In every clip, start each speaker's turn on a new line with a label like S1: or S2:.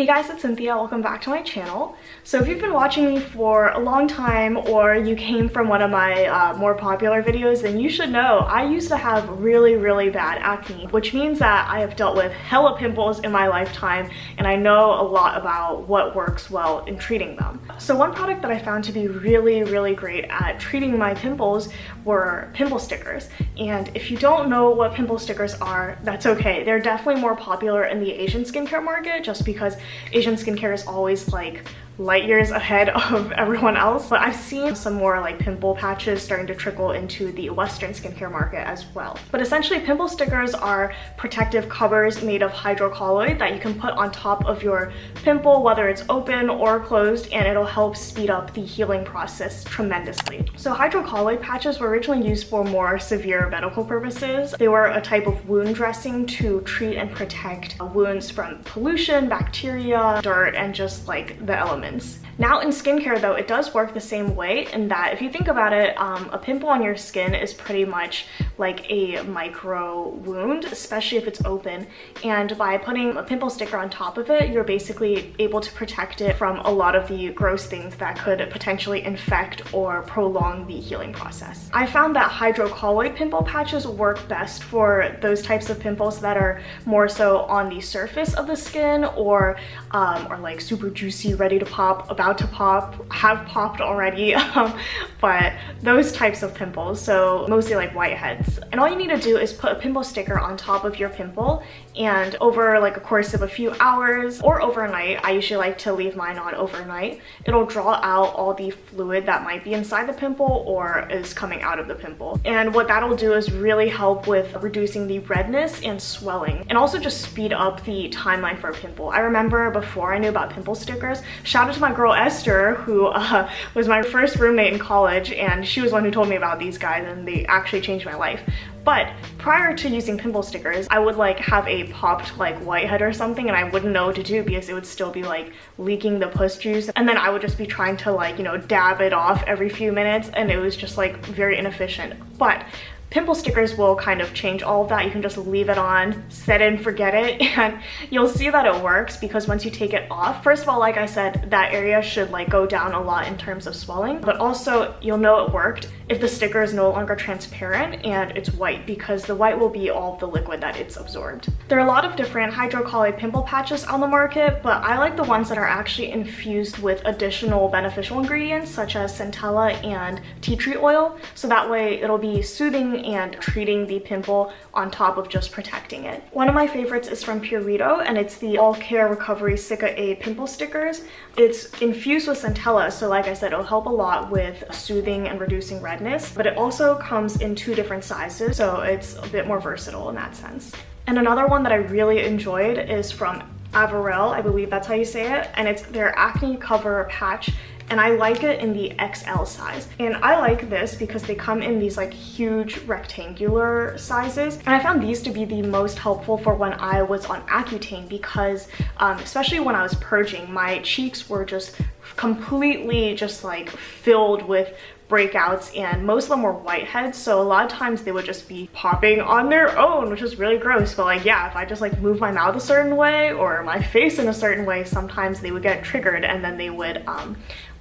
S1: Hey guys, it's Cynthia. Welcome back to my channel. So if you've been watching me for a long time or you came from one of my more popular videos, then you should know I used to have really bad acne, which means that I have dealt with hella pimples in my lifetime and I know a lot about what works well in treating them. So one product that I found to be really great at treating my pimples were pimple stickers. And if you don't know what pimple stickers are, that's okay. They're definitely more popular in the Asian skincare market just because Asian skincare is always like light years ahead of everyone else, but I've seen some more like pimple patches starting to trickle into the Western skincare market as well. But essentially, pimple stickers are protective covers made of hydrocolloid that you can put on top of your pimple, whether it's open or closed, and it'll help speed up the healing process tremendously. So hydrocolloid patches were originally used for more severe medical purposes. They were a type of wound dressing to treat and protect wounds from pollution, bacteria, dirt, and just like the elements. Now in skincare though, it does work the same way in that if you think about it, a pimple on your skin is pretty much like a micro wound, especially if it's open. And by putting a pimple sticker on top of it, you're basically able to protect it from a lot of the gross things that could potentially infect or prolong the healing process. I found that hydrocolloid pimple patches work best for those types of pimples that are more so on the surface of the skin or like super juicy, ready to pop, about to pop, have popped already, but those types of pimples, so mostly like whiteheads. And all you need to do is put a pimple sticker on top of your pimple, and over like a course of a few hours or overnight, I usually like to leave mine on overnight, it'll draw out all the fluid that might be inside the pimple or is coming out of the pimple. And what that'll do is really help with reducing the redness and swelling, and also just speed up the timeline for a pimple. I remember before I knew about pimple stickers, shout out to my girl Esther, who was my first roommate in college, and she was one who told me about these guys, and they actually changed my life. But prior to using pimple stickers, I would like have a popped like whitehead or something and I wouldn't know what to do because it would still be like leaking the pus juice, and then I would just be trying to like, you know, dab it off every few minutes, and it was just like very inefficient. But pimple stickers will kind of change all of that. You can just leave it on, set it and forget it, and you'll see that it works because once you take it off, first of all, like I said, that area should like go down a lot in terms of swelling, but also you'll know it worked if the sticker is no longer transparent and it's white, because the white will be all of the liquid that it's absorbed. There are a lot of different hydrocolloid pimple patches on the market, but I like the ones that are actually infused with additional beneficial ingredients such as centella and tea tree oil, so that way it'll be soothing and treating the pimple on top of just protecting it. One of my favorites is from Purito, and it's the All Care Recovery Cica A pimple stickers. It's infused with centella, so like I said, it'll help a lot with soothing and reducing redness, but it also comes in 2 different sizes, so it's a bit more versatile in that sense. And another one that I really enjoyed is from Averell, I believe that's how you say it, and it's their acne cover patch, and I like it in the XL size. And I like this because they come in these like huge rectangular sizes, and I found these to be the most helpful for when I was on Accutane because especially when I was purging, my cheeks were just completely just like filled with breakouts, and most of them were whiteheads, so a lot of times they would just be popping on their own, which is really gross. But like, yeah, if I just like move my mouth a certain way or my face in a certain way, sometimes they would get triggered and then they would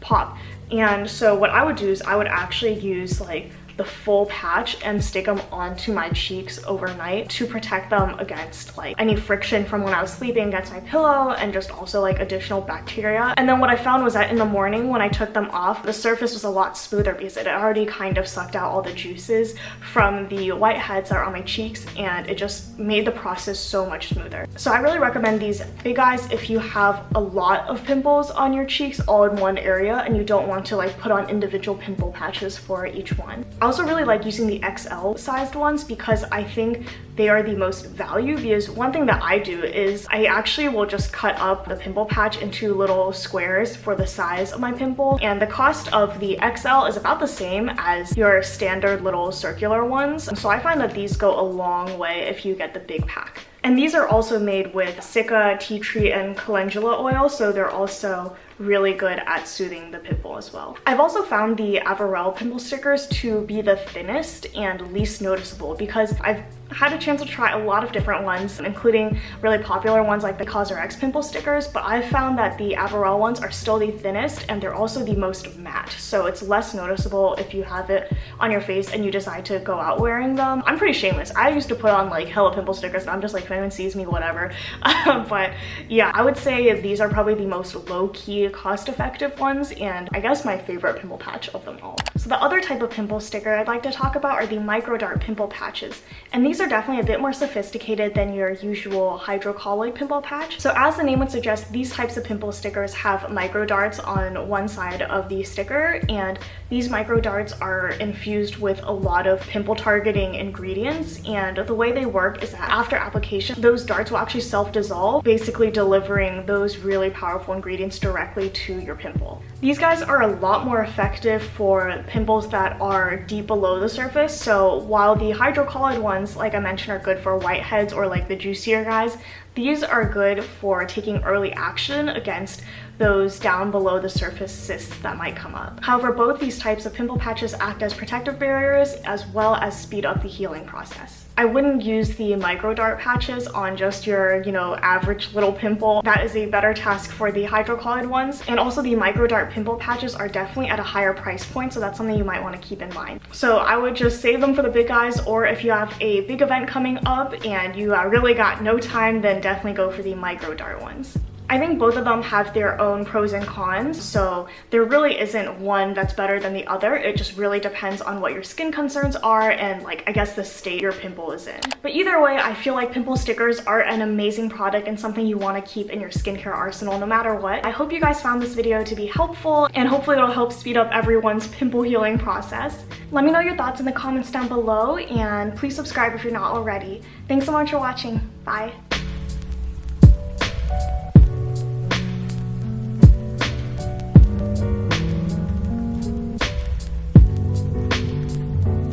S1: pop. And so what I would do is I would actually use like the full patch and stick them onto my cheeks overnight to protect them against like any friction from when I was sleeping against my pillow, and just also like additional bacteria. And then what I found was that in the morning when I took them off, the surface was a lot smoother because it had already kind of sucked out all the juices from the whiteheads that are on my cheeks, and it just made the process so much smoother. So I really recommend these big guys if you have a lot of pimples on your cheeks all in one area and you don't want to like put on individual pimple patches for each one. I also really like using the XL sized ones because I think they are the most value, because one thing that I do is I actually will just cut up the pimple patch into little squares for the size of my pimple, and the cost of the XL is about the same as your standard little circular ones, so I find that these go a long way if you get the big pack. And these are also made with Cica, tea tree, and calendula oil, so they're also really good at soothing the pimple as well. I've also found the Averell pimple stickers to be the thinnest and least noticeable because I've I had a chance to try a lot of different ones, including really popular ones like the CosRX pimple stickers, but I found that the Averell ones are still the thinnest and they're also the most matte, so it's less noticeable if you have it on your face and you decide to go out wearing them. I'm pretty shameless. I used to put on like hella pimple stickers and I'm just like, if anyone sees me, whatever. But yeah, I would say these are probably the most low-key, cost-effective ones, and I guess my favorite pimple patch of them all. So the other type of pimple sticker I'd like to talk about are the Microdart pimple patches, and these are definitely a bit more sophisticated than your usual hydrocolloid pimple patch. So as the name would suggest, these types of pimple stickers have micro darts on one side of the sticker, and these micro darts are infused with a lot of pimple targeting ingredients, and the way they work is that after application, those darts will actually self-dissolve, basically delivering those really powerful ingredients directly to your pimple. These guys are a lot more effective for pimples that are deep below the surface, so while the hydrocolloid ones, like I mentioned, are good for whiteheads or like the juicier guys, these are good for taking early action against those down below the surface cysts that might come up. However, both these types of pimple patches act as protective barriers as well as speed up the healing process. I wouldn't use the Microdart patches on just your, average little pimple. That is a better task for the hydrocolloid ones. And also the Microdart pimple patches are definitely at a higher price point, so that's something you might want to keep in mind. So I would just save them for the big guys, or if you have a big event coming up and you really got no time, then definitely go for the Microdart ones. I think both of them have their own pros and cons, so there really isn't one that's better than the other. It just really depends on what your skin concerns are and I guess the state your pimple is in. But either way, I feel like pimple stickers are an amazing product and something you want to keep in your skincare arsenal no matter what. I hope you guys found this video to be helpful, and hopefully it'll help speed up everyone's pimple healing process. Let me know your thoughts in the comments down below, and please subscribe if you're not already. Thanks so much for watching. Bye.